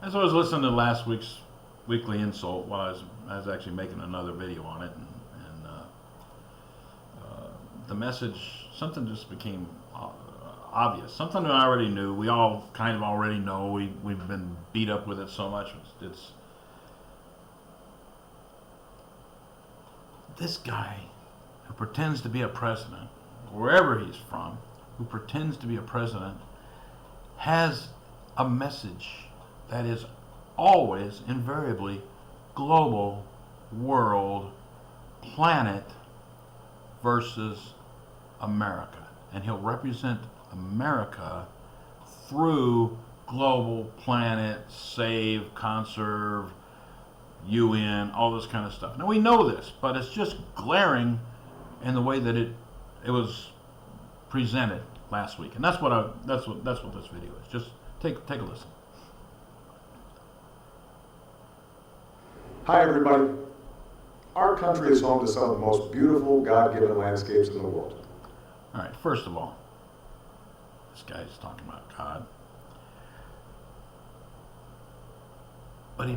As I was listening to last week's weekly insult, while I was actually making another video on it, and the message, something just became obvious. Something that I already knew. We all kind of already know. We've been beat up with it so much. It's this guy who pretends to be a president, wherever he's from, who pretends to be a president, has a message that is always, invariably, global, world, planet versus America. And he'll represent America through global, planet, save, conserve, UN, all this kind of stuff. Now we know this, but it's just glaring in the way that it was presented last week. And that's what this video is. Just take a listen. Hi everybody. Our country is home to some of the most beautiful God-given landscapes in the world. All right, first of all, this guy's talking about God. But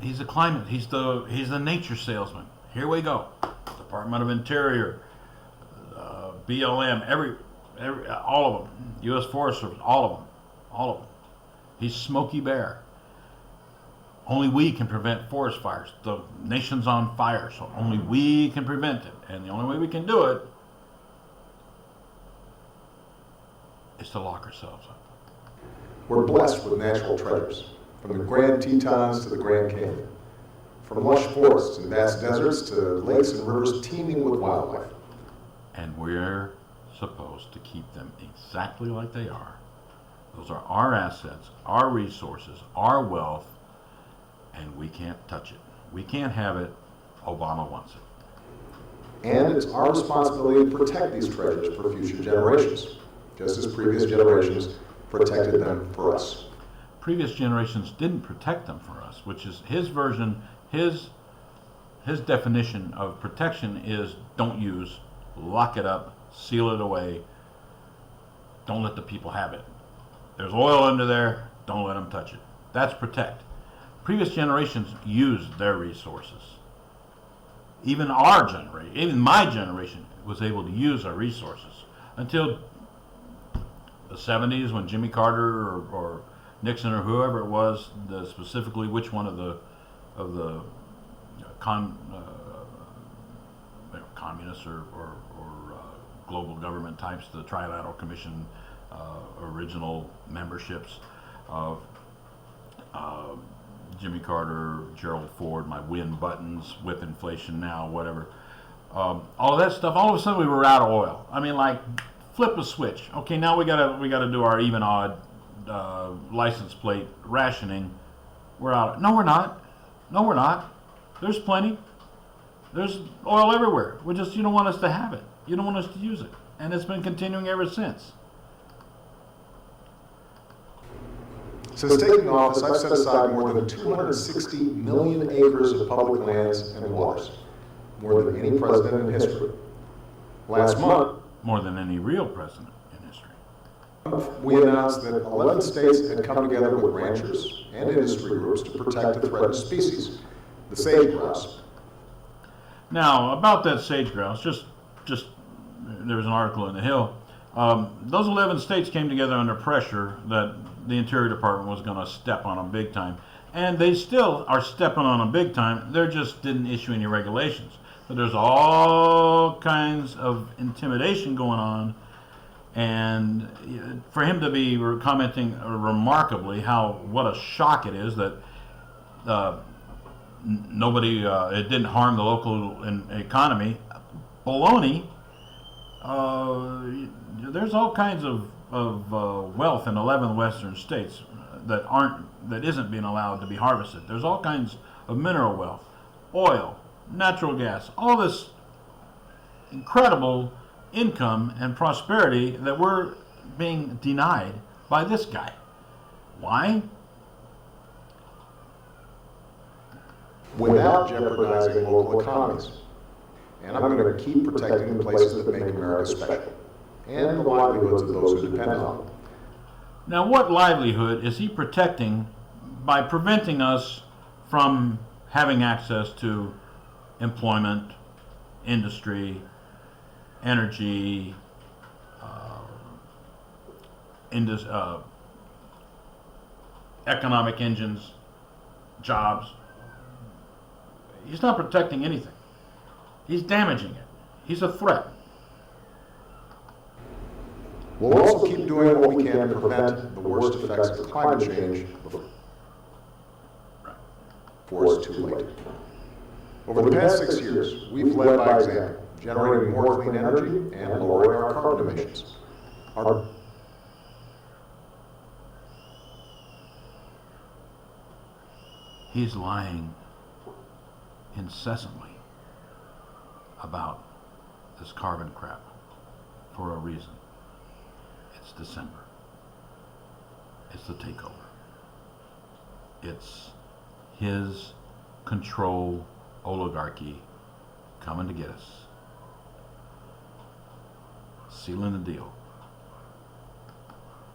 he's a climate, he's the nature salesman. Here we go. Department of Interior, BLM, all of them, U.S. Forest Service, all of them. He's Smokey Bear. Only we can prevent forest fires. The nation's on fire, so only we can prevent it. And the only way we can do it is to lock ourselves up. We're blessed with natural treasures, from the Grand Tetons to the Grand Canyon, from lush forests and vast deserts to lakes and rivers teeming with wildlife. And we're supposed to keep them exactly like they are. Those are our assets, our resources, our wealth, and we can't touch it. We can't have it. Obama wants it. And it's our responsibility to protect these treasures for future generations, just as previous generations protected them for us. Previous generations didn't protect them for us, which is his version, his definition of protection is don't use, lock it up, seal it away, don't let the people have it. There's oil under there, don't let them touch it. That's protect. Previous generations used their resources. Even our generation, even my generation was able to use our resources until the 70s when Jimmy Carter or Nixon or whoever it was, specifically which one of the communists or global government types, the Trilateral Commission original memberships of Jimmy Carter, Gerald Ford, my win buttons, whip inflation now, whatever. All of that stuff. All of a sudden, we were out of oil. I mean, like, flip a switch. Okay, now we gotta do our even odd license plate rationing. We're out. No, we're not. No, we're not. There's plenty. There's oil everywhere. You don't want us to have it. You don't want us to use it, and it's been continuing ever since. Since taking office, I've set aside more than 260 million acres of public lands and waters, more than any president in history. Last month, More than any real president in history. we announced that 11 states had come together with ranchers and industry groups to protect a threatened species, the sage grouse. Now, about that sage grouse, just there was an article in the Hill. Those 11 states came together under pressure that the Interior Department was going to step on them big time. And they still are stepping on them big time. They just didn't issue any regulations. But there's all kinds of intimidation going on. And for him to be commenting remarkably what a shock it is that nobody, it didn't harm the local economy. Baloney. There's all kinds of wealth in 11 western states that isn't being allowed to be harvested. There's all kinds of mineral wealth, oil, natural gas, all this incredible income and prosperity that we're being denied by this guy. Why? Without jeopardizing local economies. And I'm going to keep protecting the places that make America special, and the livelihoods of those who depend on them. Now, what livelihood is he protecting by preventing us from having access to employment, industry, energy, economic engines, jobs. He's not protecting anything. He's damaging it. He's a threat. We'll also keep doing what we can to prevent the worst effects of climate change before it's too late. Over the past 6 years, we've led by example, generating more clean energy and lowering our carbon emissions. He's lying incessantly about this carbon crap for a reason. It's December. It's the takeover. It's his control oligarchy coming to get us. Sealing the deal.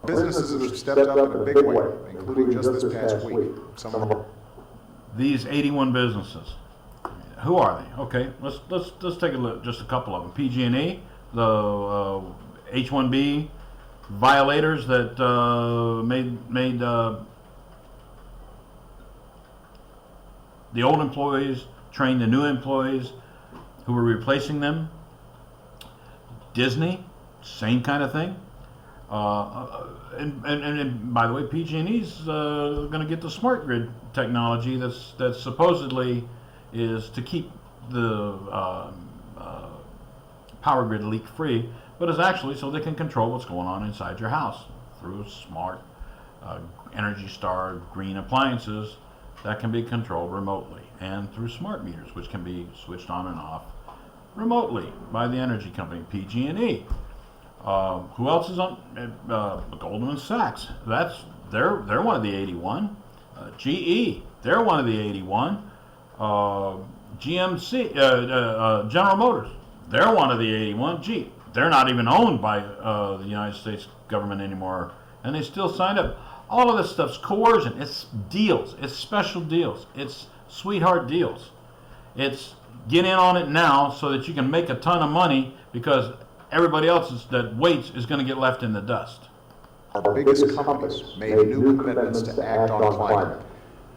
Businesses have stepped up in a big way, including just this past week. Some of them. These 81 businesses, who are they? Okay, let's take a look. Just a couple of them. PG&E, the H-1B violators that made the old employees train the new employees who were replacing them. Disney, same kind of thing. And by the way, PG&E's going to get the smart grid technology that supposedly is to keep the power grid leak free, but is actually so they can control what's going on inside your house through smart Energy Star green appliances that can be controlled remotely, and through smart meters, which can be switched on and off remotely by the energy company PG&E. Who else is on? Goldman Sachs. They're one of the 81. GE. They're one of the 81. GMC. General Motors. They're one of the 81. Gee, they're not even owned by the United States government anymore, and they still signed up. All of this stuff's coercion. It's deals. It's special deals. It's sweetheart deals. It's get in on it now so that you can make a ton of money, because everybody else that waits is going to get left in the dust. Our biggest companies made new commitments to act on climate,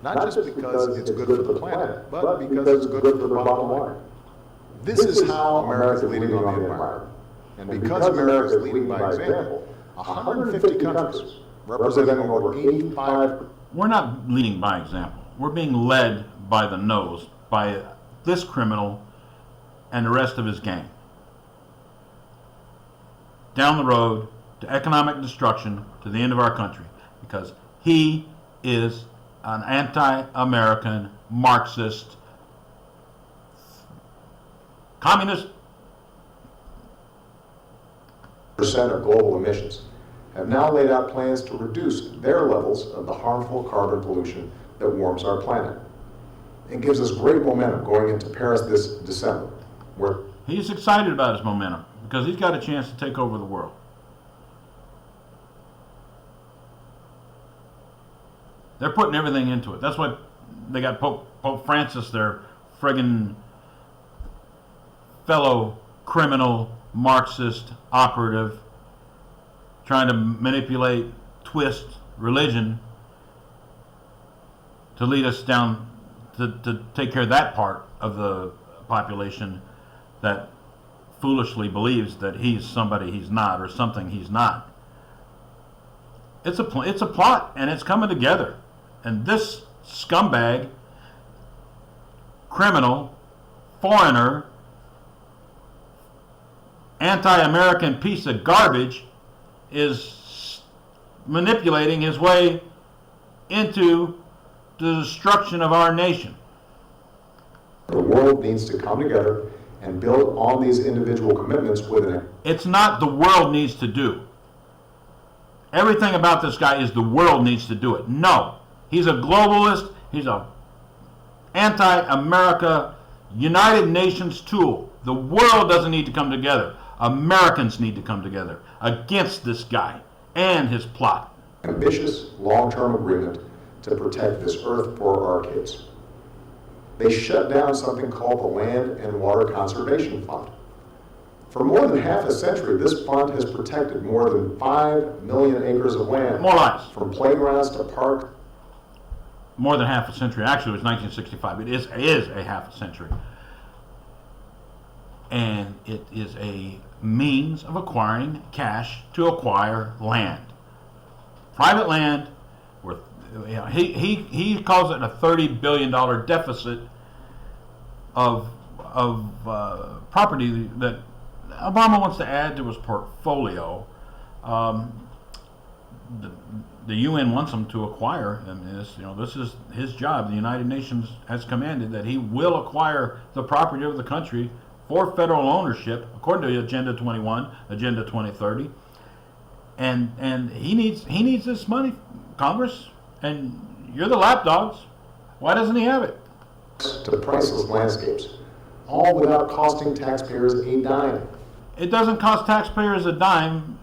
not just because it's good for the planet, but because it's good for the bottom line. This is how America is leading on the environment. And because America is leading by example, 150 countries, representing over 85. We're not leading by example. We're being led by the nose by this criminal and the rest of his gang. Down the road to economic destruction, to the end of our country, because he is an anti-American, Marxist, communist. Percent of global emissions have now laid out plans to reduce their levels of the harmful carbon pollution that warms our planet. It gives us great momentum going into Paris this December, where he's excited about his momentum because he's got a chance to take over the world. They're putting everything into it. That's why they got Pope Francis, their friggin' fellow criminal Marxist operative, trying to manipulate, twist religion to lead us down to take care of that part of the population that foolishly believes that he's somebody he's not, or something he's not. It's a plot, and it's coming together. And this scumbag, criminal, foreigner, anti-American piece of garbage is manipulating his way into the destruction of our nation. The world needs to come together and build on these individual commitments with it. It's not the world needs to do. Everything about this guy is the world needs to do it. No. He's a globalist. He's a anti-America United Nations tool. The world doesn't need to come together. Americans need to come together against this guy and his plot. Ambitious long-term agreement to protect this earth for our kids. They shut down something called the Land and Water Conservation Fund. For more than half a century, this fund has protected more than 5 million acres of land. More lies. From playgrounds to parks. More than half a century. Actually, it was 1965. It is a half a century. And it is a means of acquiring cash to acquire land. Private land, worth, he calls it a $30 billion deficit of property that Obama wants to add to his portfolio. The UN wants him to acquire, and this is his job. The United Nations has commanded that he will acquire the property of the country for federal ownership, according to Agenda 21, Agenda 2030. And he needs this money, Congress, and you're the lapdogs. Why doesn't he have it? To priceless landscapes, all without costing taxpayers a dime. It doesn't cost taxpayers a dime.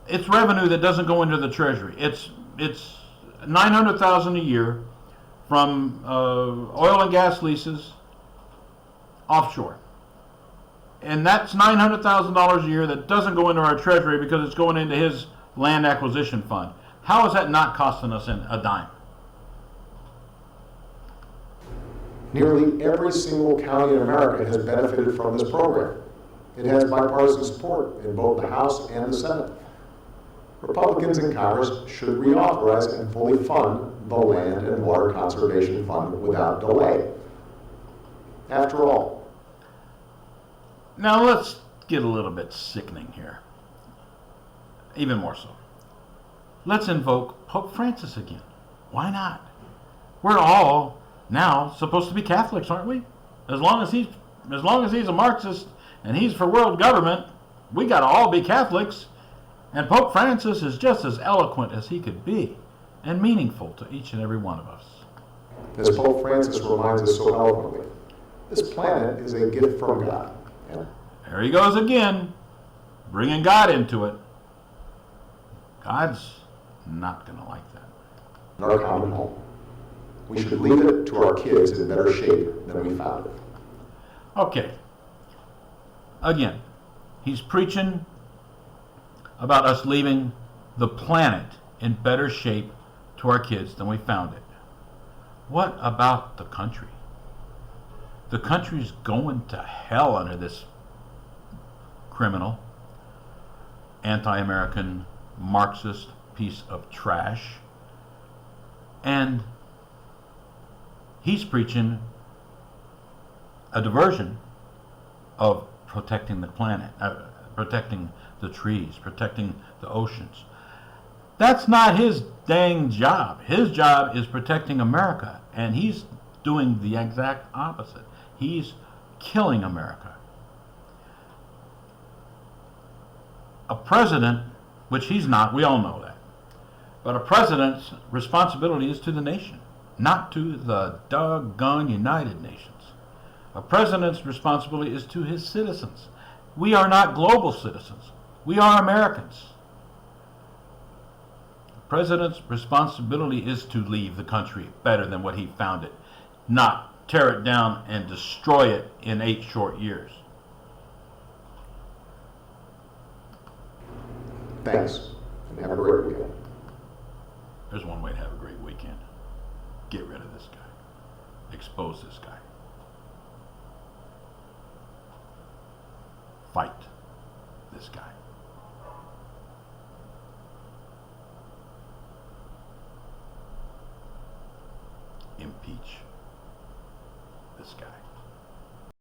It's revenue that doesn't go into the Treasury. It's $900,000 a year from oil and gas leases offshore, and that's $900,000 a year that doesn't go into our Treasury because it's going into his land acquisition fund. How is that not costing us a dime? Nearly every single county in America has benefited from this program. It has bipartisan support in both the House and the Senate. Republicans in Congress should reauthorize and fully fund the Land and Water Conservation Fund without delay. After all, now let's get a little bit sickening here. Even more so. Let's invoke Pope Francis again. Why not? We're all now supposed to be Catholics, aren't we? As long as he's a Marxist and he's for world government, we got to all be Catholics. And Pope Francis is just as eloquent as he could be and meaningful to each and every one of us. as Pope Francis reminds us so eloquently, this planet is a gift from God. Yeah. There he goes again, bringing God into it. God's not going to like that. In our common home. We should leave it to our kids in better shape than we found it. Okay. Again, he's preaching about us leaving the planet in better shape to our kids than we found it. What about the country? The country's going to hell under this criminal, anti-American, Marxist piece of trash. And he's preaching a diversion of protecting the planet, protecting the trees, protecting the oceans. That's not his dang job. His job is protecting America, and he's doing the exact opposite. He's killing America. A president, which he's not, we all know that, but a president's responsibility is to the nation, not to the doggone United Nations. A president's responsibility is to his citizens. We are not global citizens. We are Americans. The president's responsibility is to leave the country better than what he found it, not tear it down and destroy it in 8 short years. Thanks, and have a great weekend. There's one way to have a great weekend. Get rid of this guy. Expose this guy. Fight this guy. Impeach this guy.